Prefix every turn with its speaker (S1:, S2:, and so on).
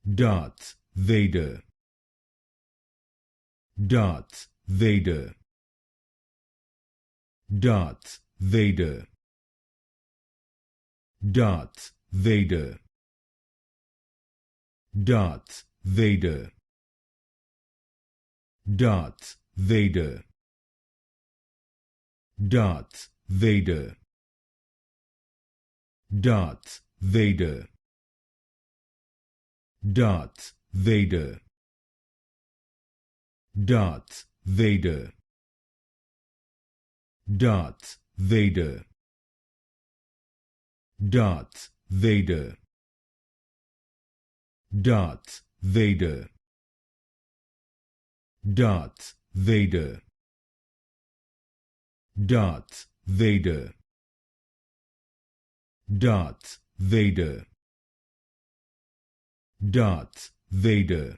S1: Darth Vader, Darth Vader, Darth Vader, Darth Vader, Darth Vader, Darth Vader, Darth Vader, Darth Vader, Darth Vader, Darth Vader, Darth Vader, Darth Vader, Darth Vader, Darth Vader, Darth Vader, Darth Vader, Darth Vader,